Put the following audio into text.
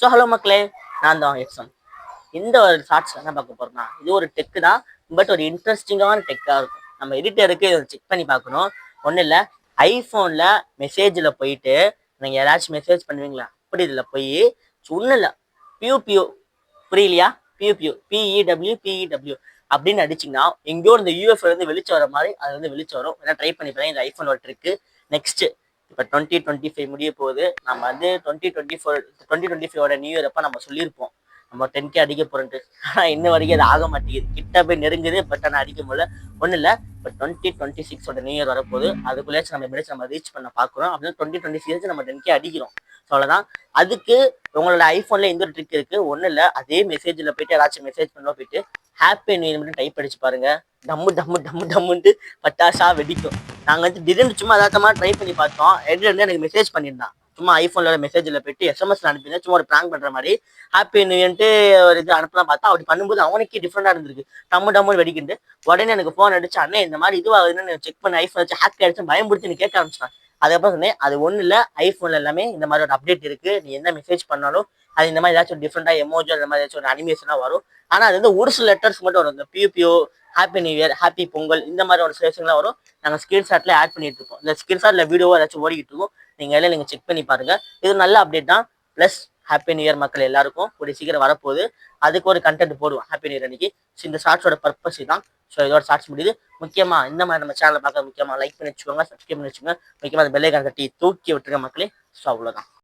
So hello மக்களே, நான் தான் எக்ஸாம். இந்த ஒரு ஷார்ட்ஸ் என்ன பார்க்க போறோம்னா, இது ஒரு டெக்கு தான். பட் ஒரு இன்ட்ரெஸ்டிங்கான டெக்காக இருக்கும். நம்ம எடிட்டருக்கு இதை செக் பண்ணி பார்க்கணும். ஒன்றும் இல்லை, ஐஃபோனில் மெசேஜில் போயிட்டு நீங்கள் யாராச்சும் மெசேஜ் பண்ணுவீங்களா, அப்படி இதில் போய் ஒன்றும் இல்லை, பியூ பியூ புரியலையா, பியூ பியூ பிஇடபிள்யூ அப்படின்னு அடிச்சிங்கன்னா எங்கேயோ இந்த யூஎஃப்லேருந்து வெளிச்சு வர மாதிரி அது வந்து வெளிச்சு வரும். வேணா ட்ரை பண்ணி பாருங்க. இந்த ஐஃபோன் ஒரு ட்ரிக்கு. நெக்ஸ்ட், இப்போ 2025 முடிய போகுது. நம்ம வந்து 2024 நியூ இயர் அப்போ நம்ம சொல்லியிருப்போம் நம்ம 10K அடிக்க போறோன்ட்டு. ஆனால் இன்ன வரைக்கும் அது ஆக மாட்டேங்குது. கிட்ட போய் நெருங்குது, பட் ஆனால் அடிக்க முடியல. ஒன்றும் இல்லை, இப்போ 2026 நியூ இயர் வரப்போகுது. அதுக்குள்ளேயாச்சும் நம்ம எப்படியாச்சும் நம்ம ரீச் பண்ண பார்க்குறோம். அப்படின்னு 2026 நம்ம 10K அடிக்கிறோம். ஸோ அவ்வளோதான். அதுக்கு உங்களோட ஐஃபோனில் இந்த ஒரு ட்ரிக் இருக்குது. ஒன்றும் இல்லை, அதே மெசேஜில் போயிட்டு யாராச்சும் மெசேஜ் பண்ணோம் போயிட்டு ஹாப்பி நியூ இயர் மட்டும் டைப் அடிச்சு பாருங்க. டம்மு டம்மு டம்மு டம்முன்ட்டு பட்டாசா வெடிக்கும். நாங்கள் வந்து திடீர்னு சும்மா அதாத்தமாக ட்ரை பண்ணி பார்த்தோம். எடிட்டர் எனக்கு மெசேஜ் பண்ணியிருந்தான். சும்மா ஐஃபோனில் மெசேஜில் போயிட்டு எஸ்எம்எஸ் அனுப்பியிருந்தேன், சும்மா ஒரு ப்ராங்க் பண்ணுற மாதிரி. ஹாப்பி நியூ இயர்ன்ட்டு ஒரு இது அனுப்பலாம் பார்த்தா, அப்படி பண்ணும்போது அவனுக்கே டிஃப்ரெண்டாக இருந்திருக்கு. டம்மு டம்முன்னு வெடிக்கிட்டு உடனே எனக்கு ஃபோன் அடிச்சு, அண்ணே இந்த மாதிரி இதுவாகுதுன்னு செக் பண்ணி ஐஃபோன் வச்சு ஹேக் ஆயிடுச்சு பயன்படுத்தி கேட்க ஆரம்பிச்சான். அதுக்கப்புறம் சொன்னேன், அது ஒன்றும் இல்லை, ஐஃபோனில் எல்லாமே இந்த மாதிரி ஒரு அப்டேட் இருக்குது. நீ என்ன மெசேஜ் பண்ணாலும் அது இந்த மாதிரி ஏதாச்சும் டிஃப்ரெண்டாக எமோஜோ அந்த மாதிரி ஏதாச்சும் ஒரு அனிமேஷனாக வரும். ஆனால் அது வந்து ஒரு சில லெட்டர்ஸ் மட்டும் வரும். இந்த few few, happy new year, happy Pongal, இந்த மாதிரி ஒரு சில விஷயங்கள்லாம் வரும். நாங்கள் ஸ்கிரீன்ஷாட்ல ஆட் பண்ணிட்டு இருக்கோம். இந்த ஸ்கிரீன்ஷாட்ல வீடியோ ஏதாச்சும் ஓடிக்கிட்டு இருக்கும். நீங்கள் எல்லாம் நீங்கள் செக் பண்ணி பாருங்க. இது நல்ல அப்டேட் தான். ப்ளஸ் ஹாப்பி நியூ இயர் மக்கள் எல்லாருக்கும் கூடிய சீக்கிரம் வரப்போகுது. அதுக்கு ஒரு கண்டென்ட் போடுவோம் ஹாப்பி நியூ இயர் அன்னைக்கு. ஸோ இந்த ஷார்ட்ஸோட பர்பஸ் தான். ஸோ இதோட ஷார்ட்ஸ் முடியுது. முக்கியமாக இந்த மாதிரி நம்ம சேனலை பார்க்க முக்கியமாக லைக் பண்ணி வச்சுக்கோங்க, சப்ஸ்கிரைப் பண்ணி வச்சுக்கோங்க. முக்கியமாக அந்த பெல்லைக்கான தட்டி தூக்கி விட்டுருங்க மக்களே. ஸோ அவ்வளோதான்.